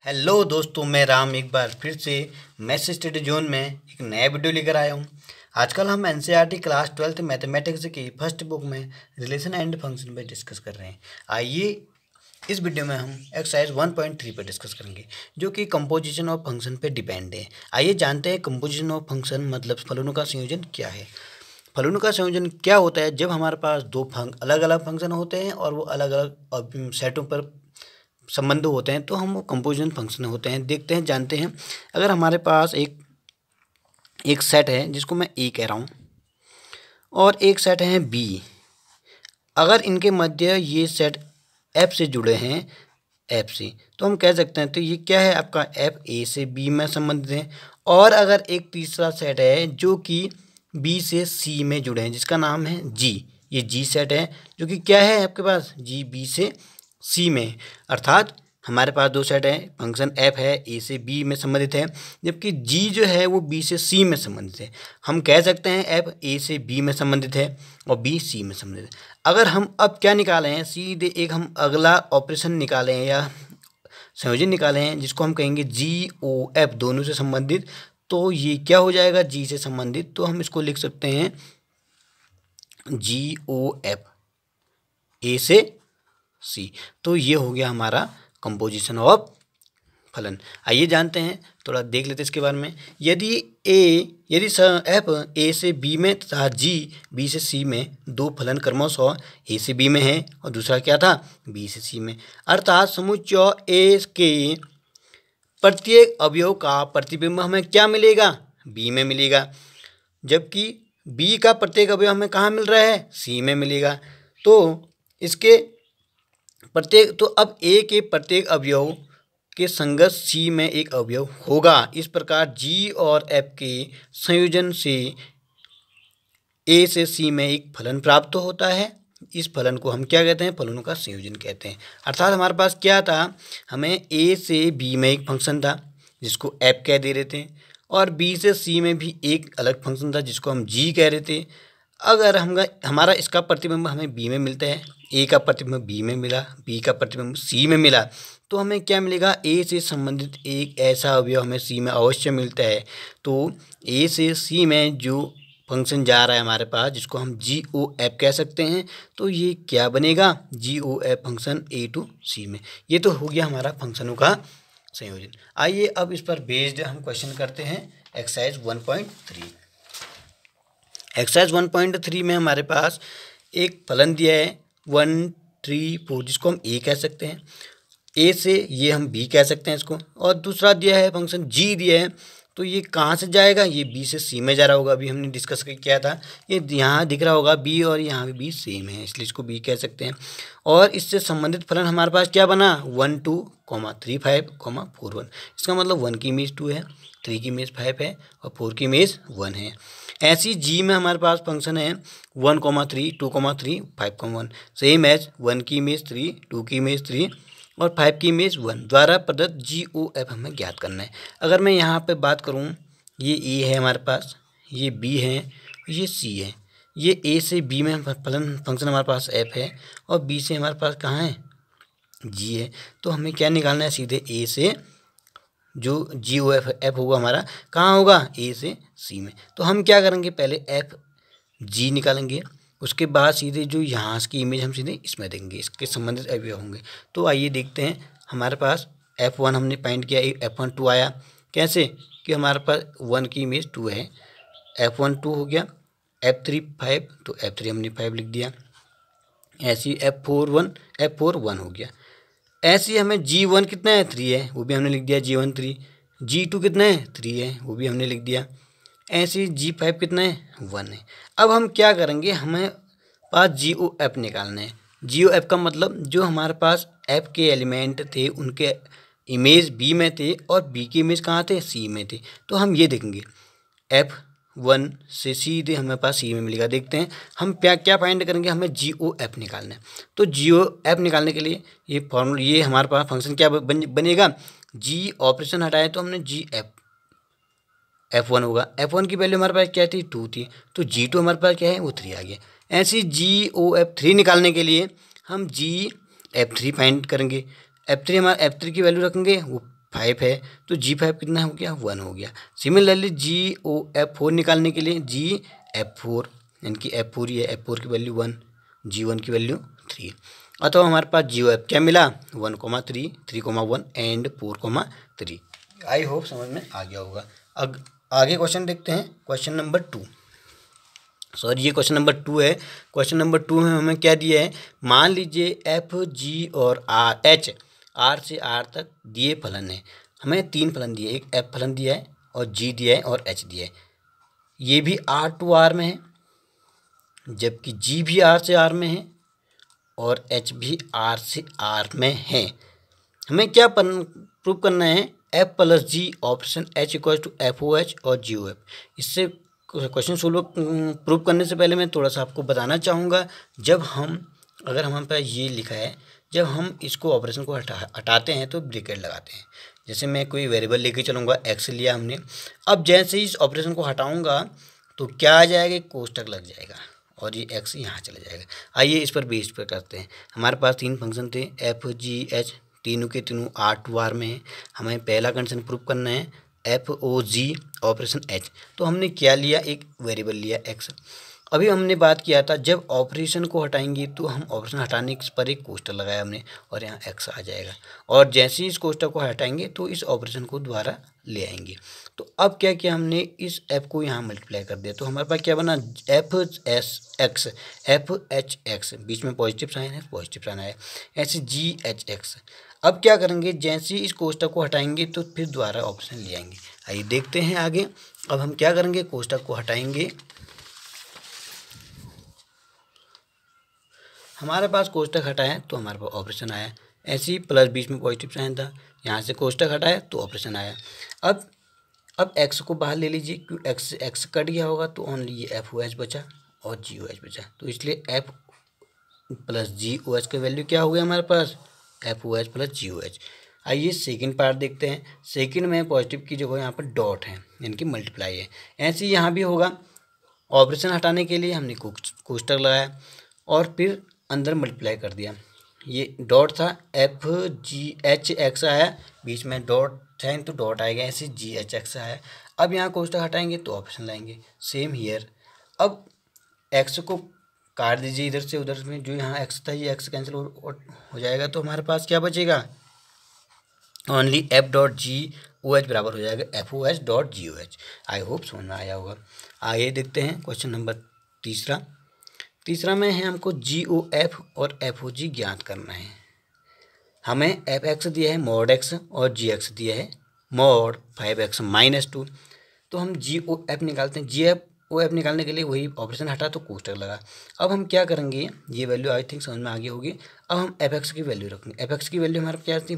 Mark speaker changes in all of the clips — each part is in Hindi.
Speaker 1: हेलो दोस्तों, मैं राम एक बार फिर से मैथ स्टडी जोन में एक नया वीडियो लेकर आया हूँ। आजकल हम एनसीईआरटी क्लास 12th मैथमेटिक्स की फर्स्ट बुक में रिलेशन एंड फंक्शन पर डिस्कस कर रहे हैं। आइए इस वीडियो में हम एक्सरसाइज 1.3 पर डिस्कस करेंगे, जो कि कंपोजिशन ऑफ फंक्शन पे डिपेंड है। आइए जानते हैं कंपोजिशन ऑफ फंक्शन मतलब फलनों का संयोजन क्या है। फलनों का संयोजन क्या होता है? जब हमारे पास दो अलग अलग फंक्शन होते हैं और वो अलग अलग सेटों पर संबंध होते हैं तो हम वो कंपोजिशन फंक्शन होते हैं। देखते हैं, जानते हैं। अगर हमारे पास एक सेट है जिसको मैं ए कह रहा हूँ और एक सेट है बी, अगर इनके मध्य ये सेट एफ से जुड़े हैं, एफ से, तो हम कह सकते हैं तो ये क्या है, आपका एफ ए से बी में संबंधित है। और अगर एक तीसरा सेट है जो कि बी से सी में जुड़े हैं जिसका नाम है जी, ये जी सेट है जो कि क्या है आपके पास, जी बी से सी में। अर्थात हमारे पास दो सेट है, फंक्शन एफ है ए से बी में संबंधित है, जबकि जी जो है वो बी से सी में संबंधित है। हम कह सकते हैं एफ ए से बी में संबंधित है और बी सी में संबंधित है। अगर हम अब क्या निकाले हैं, सीधे एक हम अगला ऑपरेशन निकाले हैं या संयोजन निकाले हैं जिसको हम कहेंगे जी ओ एफ, दोनों से संबंधित। तो ये क्या हो जाएगा, जी से संबंधित, तो हम इसको लिख सकते हैं जी ओ एफ ए से सी। तो ये हो गया हमारा कंपोजिशन ऑफ फलन। आइए जानते हैं, थोड़ा देख लेते हैं इसके बारे में। यदि एफ ए से बी में तथा जी बी से सी में दो फलन क्रमशः ए से बी में है और दूसरा क्या था, बी से सी में, अर्थात समुच्चय ए के प्रत्येक अवयव का प्रतिबिंब हमें क्या मिलेगा, बी में मिलेगा, जबकि बी का प्रत्येक अवयव हमें कहाँ मिल रहा है, सी में मिलेगा। तो इसके प्रत्येक, तो अब ए के प्रत्येक अवयव के संगत सी में एक अवयव होगा। इस प्रकार जी और एफ के संयोजन से ए से सी में एक फलन प्राप्त होता है। इस फलन को हम क्या कहते हैं, फलनों का संयोजन कहते हैं। अर्थात हमारे पास क्या था, हमें ए से बी में एक फंक्शन था जिसको एफ कह दे रहे थे, और बी से सी में भी एक अलग फंक्शन था जिसको हम जी कह रहे थे। अगर हमारा इसका प्रतिबिंब हमें बी में मिलता है, ए का प्रतिबिंब बी में मिला, बी का प्रतिबिंब सी में मिला, तो हमें क्या मिलेगा, ए से संबंधित एक ऐसा अवयव हमें सी में अवश्य मिलता है। तो ए से सी में जो फंक्शन जा रहा है हमारे पास, जिसको हम जी ओ एफ कह सकते हैं, तो ये क्या बनेगा, G O F function A to C में। ये तो हो गया हमारा फंक्शनों का संयोजन। आइए अब इस पर बेस्ड हम क्वेश्चन करते हैं एक्सरसाइज 1.3। एक्सरसाइज 1.3 में हमारे पास एक फलन दिया है 1, 3, 4, जिसको हम ए कह सकते हैं, ए से ये हम बी कह सकते हैं इसको, और दूसरा दिया है फंक्शन जी दिया है, तो ये कहाँ से जाएगा, ये बी से सी में जा रहा होगा। अभी हमने डिस्कस किया था, ये यहाँ दिख रहा होगा बी, और यहाँ भी बी सेम है, इसलिए इसको बी कह सकते हैं। और इससे संबंधित फलन हमारे पास क्या बना, 1, 2, 3, 5, 4, 1। इसका मतलब 1 की इमेज 2 है, 3 की इमेज 5 है और 4 की इमेज 1 है। ऐसी जी में हमारे पास फंक्शन है 1, 3, 2, 3, 5, 1, सेम एज 1 की इमेज 3, 2 की इमेज 3 और 5 की इमेज 1 द्वारा प्रदत्त जी ओ एफ हमें ज्ञात करना है। अगर मैं यहाँ पे बात करूँ, ये ए है हमारे पास, ये बी है, ये सी है। ये ए से बी में फंक्शन हमारे पास एफ है और बी से हमारे पास कहाँ है, जी है। तो हमें क्या निकालना है, सीधे ए से जो जी ओ एफ होगा हमारा कहाँ होगा, ए से सी में। तो हम क्या करेंगे, पहले एफ जी निकालेंगे, उसके बाद सीधे जो यहाँ की इमेज हम सीधे इसमें देंगे, इसके संबंधित अवयव होंगे। तो आइए देखते हैं, हमारे पास F1 हमने फाइंड किया, F1 2 आया। कैसे कि हमारे पास 1 की इमेज 2 है, F1 2 हो गया, F3 5, तो F3 हमने 5 लिख दिया। ऐसी F4 1 हो गया। ऐसे हमें G1 कितना है, 3 है, वो भी हमने लिख दिया, G1 3। G2 कितना है, 3 है, वो भी हमने लिख दिया। ऐसे G5 कितना है, 1 है। अब हम क्या करेंगे, हमें पास जी ओ एफ निकालना है। जी ओ एफ का मतलब जो हमारे पास एफ के एलिमेंट थे उनके इमेज बी में थे और बी की इमेज कहाँ थे, सी में थे। तो हम ये देखेंगे F1 से सीधे हमें पास सी में मिलेगा। देखते हैं हम क्या फाइंड करेंगे, हमें जी ओ एफ निकालना है। तो जी ओ एफ निकालने के लिए ये फॉर्मूला, ये हमारे पास फंक्शन क्या बनेगा, जी ऑपरेशन हटाए तो हमने जी F1 होगा। F1 की वैल्यू हमारे पास क्या थी, 2 थी, तो G2 हमारे पास क्या है, वो 3 आ गया। ऐसे GOF3 निकालने के लिए हम GF3 फाइंड करेंगे। F3 की वैल्यू रखेंगे, वो 5 है तो G5 कितना हो गया 1 हो गया। सिमिलरली GOF4 निकालने के लिए GF4 यानी कि F4 है, F4 की वैल्यू 1, G1 की वैल्यू 3। अतः हमारे पास GOF क्या मिला 1,3, 3,1 एंड 4,3। आई होप समझ में आ गया होगा। आगे क्वेश्चन देखते हैं, क्वेश्चन नंबर 2। सॉरी ये क्वेश्चन नंबर 2 है। क्वेश्चन नंबर 2 में हमें क्या दिया है, मान लीजिए एफ जी और एच आर से आर तक दिए फलन है। हमें 3 फलन दिए, एक एफ फलन दिया है और जी दिया है और एच दिया है। ये भी आर टू आर में है, जबकि जी भी आर से आर में है और एच भी आर से आर में है। हमें क्या प्रूव करना है, F plus G operation H equal to F O H और जी ओ एफ। इससे क्वेश्चन सोल्व प्रूव करने से पहले मैं थोड़ा सा आपको बताना चाहूँगा, जब हम अगर हमारे पास ये लिखा है, जब हम इसको ऑपरेशन को हटाते हैं तो ब्रैकेट लगाते हैं। जैसे मैं कोई वेरिएबल लेके चलूँगा, एक्स लिया हमने, अब जैसे ही इस ऑपरेशन को हटाऊँगा तो क्या आ जाएगा, कोष्टक लग जाएगा और ये एक्स यहाँ चला जाएगा। आइए इस पर बेस पर करते हैं। हमारे पास 3 फंक्शन थे, एफ जी एच, तीनों के तीनों आर टू आर में है। हमें पहला कंडीशन प्रूव करना है एफ ओ जी ऑपरेशन एच। तो हमने क्या लिया, एक वेरिएबल लिया एक्स। अभी हमने बात किया था जब ऑपरेशन को हटाएंगे तो हम ऑपरेशन हटाने पर एक कोष्टक लगाया हमने और यहाँ एक्स आ जाएगा, और जैसे ही इस कोष्टक को हटाएंगे तो इस ऑपरेशन को दोबारा ले आएंगे। तो अब क्या किया हमने, इस एफ को यहाँ मल्टीप्लाई कर दिया तो हमारे पास क्या बना, F S X F H X, बीच में पॉजिटिव साइन है, पॉजिटिव साइन आया, ऐसे जी एच एक्स। अब क्या करेंगे, जैसे ही इस कोष्टक को हटाएंगे तो फिर दोबारा ऑप्शन ले आएंगे। आइए देखते हैं आगे। अब हम क्या करेंगे, कोष्टक को हटाएंगे, हमारे पास कोष्टक हटाया तो हमारे पास ऑपरेशन आया, ऐसे ही प्लस बीच में पॉजिटिव साइन था, यहाँ से कोष्टक हटाया तो ऑपरेशन आया। अब एक्स को बाहर ले लीजिए, क्यों एक्स कट गया होगा तो ओनली ये एफ ओ एच बचा और जी ओ एच बचा, तो इसलिए एफ प्लस जी ओ एच का वैल्यू क्या हो गया हमारे पास, एफ ओ एच प्लस जी ओ एच। आइए सेकंड पार्ट देखते हैं। सेकंड में पॉजिटिव की जगह यहाँ पर डॉट है यानी कि मल्टीप्लाई है, ऐसे ही यहाँ भी होगा। ऑपरेशन हटाने के लिए हमने कोष्टक लगाया और फिर अंदर मल्टीप्लाई कर दिया। ये डॉट था, एफ जी एच एक्स आया, बीच में डॉट साइन तो डॉट आएगा, ऐसे जी एच एक्स आया। अब यहाँ कोष्टक हटाएंगे तो ऑपरेशन लाएंगे, सेम हियर। अब एक्स को काट दीजिए इधर से उधर में, जो यहाँ एक्स था ये एक्स कैंसिल हो जाएगा, तो हमारे पास क्या बचेगा, only F dot G O H बराबर हो जाएगा F O H dot G O H. I hope समझ में आया होगा। आइए देखते हैं क्वेश्चन नंबर तीसरा में है, हमको जी ओ एफ और एफ ओ जी ज्ञात करना है। हमें एफ एक्स दिया है मॉड एक्स और जी एक्स दिया है मॉड 5x माइनस 2। तो हम जी ओ एफ निकालते हैं। जी एफ ओ एफ निकालने के लिए वही ऑपरेशन हटा तो कोष्टक लगा। अब हम क्या करेंगे, ये वैल्यू आई थिंक समझ में आ गई होगी। अब हम एफ एक्स की वैल्यू रखेंगे। एफ एक्स की वैल्यू हमारे क्या थी,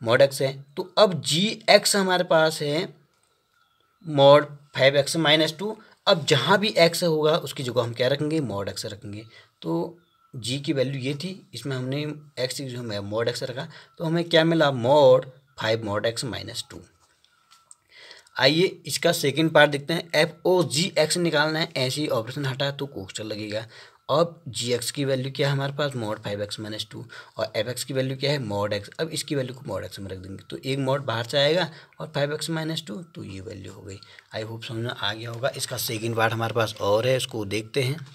Speaker 1: मॉड एक्स है। तो अब जी एक्स हमारे पास है मॉड 5x माइनस 2। अब जहाँ भी x होगा उसकी जगह हम क्या रखेंगे, मॉड x रखेंगे। तो g की वैल्यू ये थी, इसमें हमने x की जगह मॉड x रखा, तो हमें क्या मिला, मॉड 5 मॉड x माइनस 2। आइए इसका सेकंड पार्ट देखते हैं। एफ ओ जी एक्स निकालना है, ऐसे ही ऑपरेशन हटा तो कोष्टक लगेगा। अब जी एक्स की वैल्यू क्या है हमारे पास, मॉड 5x माइनस 2, और एफ एक्स की वैल्यू क्या है, मॉड x। अब इसकी वैल्यू को मॉड x में रख देंगे तो एक मॉड बाहर से आएगा और 5x माइनस 2, तो ये वैल्यू हो गई। आई होप समझ में आ गया होगा। इसका सेकंड पार्ट हमारे पास और है, इसको देखते हैं।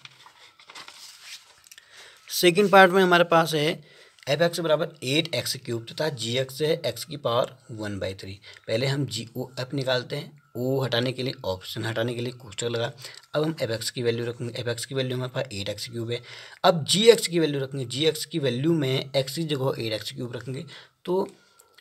Speaker 1: सेकंड पार्ट में हमारे पास है एफ एक्स बराबर 8x³ तथा जी एक्स है x की पावर 1/3। पहले हम जी ओ एफ निकालते हैं, ओ हटाने के लिए ऑप्शन हटाने के लिए कोष्टक लगा। अब हम एफ एक्स की वैल्यू रखेंगे। एफ एक्स की वैल्यू हमारे पास 8x³ है। अब जी एक्स की वैल्यू रखेंगे। जी एक्स की वैल्यू में x की जगह 8x³ रखेंगे, तो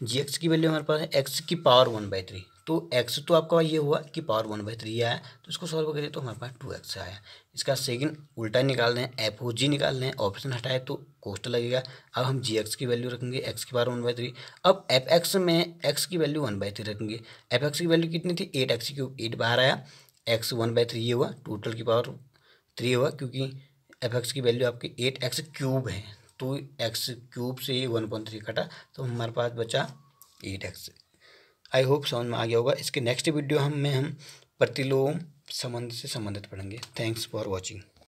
Speaker 1: जी एक्स की वैल्यू हमारे पास है x की पावर 1/3। तो x तो आपका ये हुआ कि पावर 1/3 आया, तो इसको सॉल्व करें तो हमारे पास 2x आया। इसका सेकंड उल्टा निकाल दें, एफ ओ जी निकाल लें, ऑप्शन हटाए तो कोष्टक लगेगा। अब हम जी एक्स की वैल्यू रखेंगे, x की पावर 1/3। अब एफ एक्स में x की वैल्यू 1/3 रखेंगे। एफ एक्स की वैल्यू कितनी थी, 8x³, 8 बाहर आया, x 1/3 ये हुआ, टोटल की पावर 3 हुआ, क्योंकि एफ एक्स की वैल्यू आपकी 8x³ है, तो x³ से 1/3 कटा तो हमारे पास बचा 8x। आई होप समझ में आ गया होगा। इसके नेक्स्ट वीडियो हम प्रतिलोम संबंध से संबंधित पढ़ेंगे। Thanks for watching.